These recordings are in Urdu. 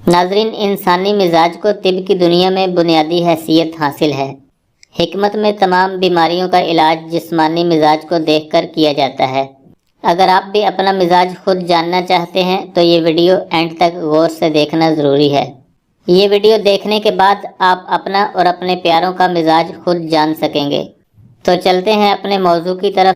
ناظرین، انسانی مزاج کو طب کی دنیا میں بنیادی حیثیت حاصل ہے۔ حکمت میں تمام بیماریوں کا علاج جسمانی مزاج کو دیکھ کر کیا جاتا ہے۔ اگر آپ بھی اپنا مزاج خود جاننا چاہتے ہیں تو یہ ویڈیو اینڈ تک غور سے دیکھنا ضروری ہے۔ یہ ویڈیو دیکھنے کے بعد آپ اپنا اور اپنے پیاروں کا مزاج خود جان سکیں گے۔ تو چلتے ہیں اپنے موضوع کی طرف۔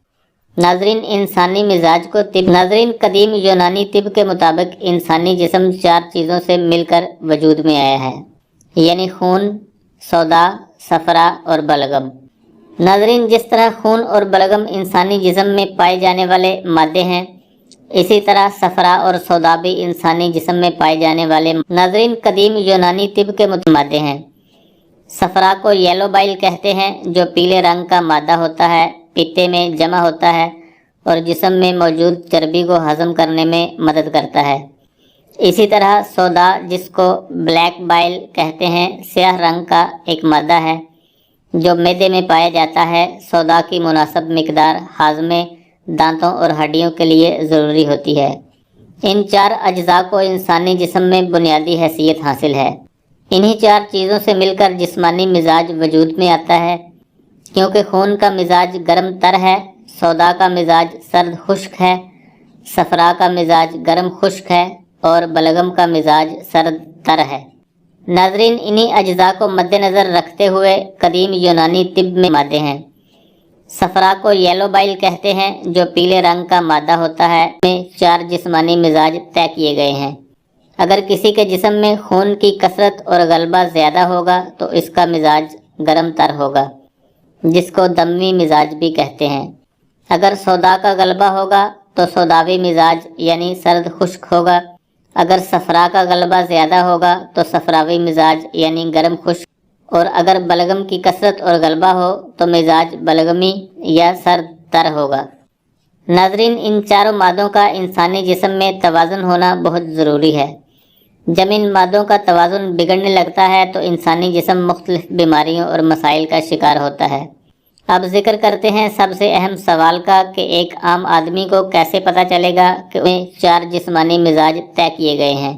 ناظرین، انسانی مزاج کو ناظرین، قدیم یونانی طب کے مطابق انسانی جسم 4 چیزوں سے مل کر وجود میں آیا ہے، یعنی خون، سودا، صفرا اور بلغم۔ ناظرین، جس طرح خون اور بلغم انسانی جسم میں پائے جانے والے مادے ہیں، اسی طرح صفرا اور سودا بھی انسانی جسم میں پائے جانے والے ناظرین قدیم یونانی طب کے مادے ہیں۔ صفرا کو یلو بائل کہتے ہیں، جو پیلے رنگ کا مادہ ہوتا ہے، پیتے میں جمع ہوتا ہے اور جسم میں موجود چربی کو ہضم کرنے میں مدد کرتا ہے۔ اسی طرح سودا، جس کو بلیک بائل کہتے ہیں، سیاہ رنگ کا ایک مادہ ہے جو معدے میں پایا جاتا ہے۔ سودا کی مناسب مقدار ہاضمے، دانتوں اور ہڈیوں کے لیے ضروری ہوتی ہے۔ ان 4 اجزاء کو انسانی جسم میں بنیادی حیثیت حاصل ہے۔ انہی 4 چیزوں سے مل کر جسمانی مزاج وجود میں آتا ہے۔ کیونکہ خون کا مزاج گرم تر ہے، سودا کا مزاج سرد خشک ہے، صفرا کا مزاج گرم خشک ہے اور بلغم کا مزاج سرد تر ہے۔ ناظرین، انہی اجزاء کو مد نظر رکھتے ہوئے قدیم یونانی طب میں مادے ہیں۔ صفرا کو یلو بائل کہتے ہیں، جو پیلے رنگ کا مادہ ہوتا ہے۔ میں 4 جسمانی مزاج طے کیے گئے ہیں۔ اگر کسی کے جسم میں خون کی کثرت اور غلبہ زیادہ ہوگا تو اس کا مزاج گرم تر ہوگا، جس کو دموی مزاج بھی کہتے ہیں۔ اگر سودا کا غلبہ ہوگا تو سوداوی مزاج یعنی سرد خشک ہوگا۔ اگر صفرا کا غلبہ زیادہ ہوگا تو صفراوی مزاج یعنی گرم خشک، اور اگر بلغم کی کثرت اور غلبہ ہو تو مزاج بلغمی یا سرد تر ہوگا۔ ناظرین، ان 4 مادوں کا انسانی جسم میں توازن ہونا بہت ضروری ہے۔ جب ان مادوں کا توازن بگڑنے لگتا ہے تو انسانی جسم مختلف بیماریوں اور مسائل کا شکار ہوتا ہے۔ اب ذکر کرتے ہیں سب سے اہم سوال کا کہ ایک عام آدمی کو کیسے پتہ چلے گا کہ انہیں 4 جسمانی مزاج طے کیے گئے ہیں۔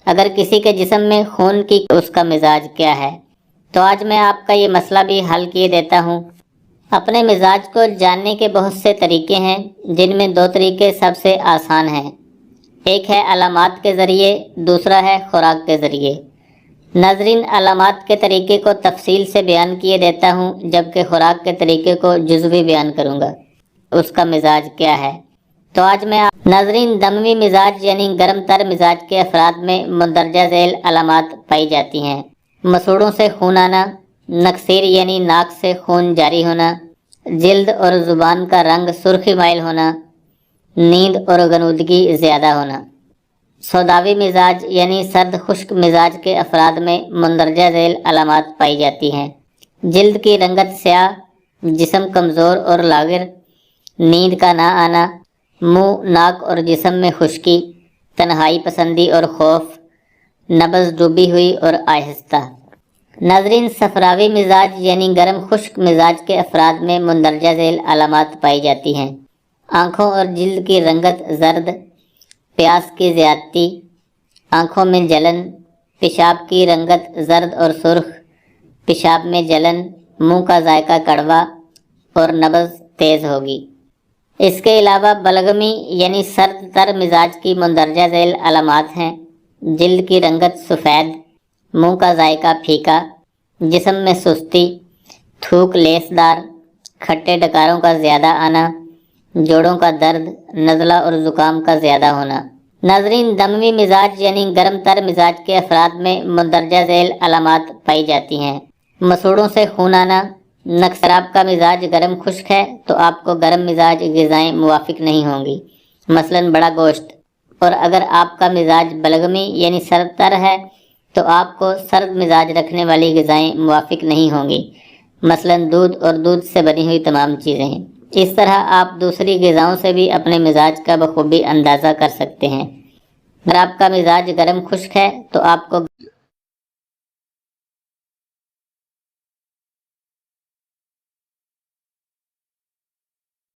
اگر کسی کے جسم میں خون کی اس کا مزاج کیا ہے؟ تو آج میں آپ کا یہ مسئلہ بھی حل کیے دیتا ہوں۔ اپنے مزاج کو جاننے کے بہت سے طریقے ہیں، جن میں 2 طریقے سب سے آسان ہیں۔ ایک ہے علامات کے ذریعے، دوسرا ہے خوراک کے ذریعے۔ ناظرین، علامات کے طریقے کو تفصیل سے بیان کیے دیتا ہوں، جبکہ خوراک کے طریقے کو جزوی بیان کروں گا۔ اس کا مزاج کیا ہے؟ تو آج میں ناظرین، دموی مزاج یعنی گرم تر مزاج کے افراد میں مندرجہ ذیل علامات پائی جاتی ہیں۔ مسوڑوں سے خون آنا، نکسیر یعنی ناک سے خون جاری ہونا، جلد اور زبان کا رنگ سرخی مائل ہونا، نیند اور غنودگی زیادہ ہونا۔ سوداوی مزاج یعنی سرد خشک مزاج کے افراد میں مندرجہ ذیل علامات پائی جاتی ہیں۔ جلد کی رنگت سیاہ، جسم کمزور اور لاغر، نیند کا نہ آنا، منہ، ناک اور جسم میں خشکی، تنہائی پسندی اور خوف، نبض ڈوبی ہوئی اور آہستہ۔ ناظرین، صفراوی مزاج یعنی گرم خشک مزاج کے افراد میں مندرجہ ذیل علامات پائی جاتی ہیں۔ آنکھوں اور جلد کی رنگت زرد، پیاس کی زیادتی، آنکھوں میں جلن، پیشاب کی رنگت زرد اور سرخ، پیشاب میں جلن، منہ کا ذائقہ کڑوا اور نبض تیز ہوگی۔ اس کے علاوہ بلغمی یعنی سرد تر مزاج کی مندرجہ ذیل علامات ہیں۔ جلد کی رنگت سفید، منہ کا ذائقہ پھیکا، جسم میں سستی، تھوک لیسدار، کھٹے ڈکاروں کا زیادہ آنا، جوڑوں کا درد، نزلہ اور زکام کا زیادہ ہونا۔ ناظرین، دموی مزاج یعنی گرم تر مزاج کے افراد میں مندرجہ ذیل علامات پائی جاتی ہیں۔ مسوڑوں سے خون آنا، اگر آپ کا مزاج گرم خشک ہے تو آپ کو گرم مزاج غذائیں موافق نہیں ہوں گی، مثلاً بڑا گوشت، اور اگر آپ کا مزاج بلغمی یعنی سرد تر ہے تو آپ کو سرد مزاج رکھنے والی غذائیں موافق نہیں ہوں گی، مثلاً دودھ اور دودھ سے بنی ہوئی تمام چیزیں۔ اس طرح آپ دوسری غذاؤں سے بھی اپنے مزاج کا بخوبی اندازہ کر سکتے ہیں۔ اگر آپ کا مزاج گرم خشک ہے تو آپ کو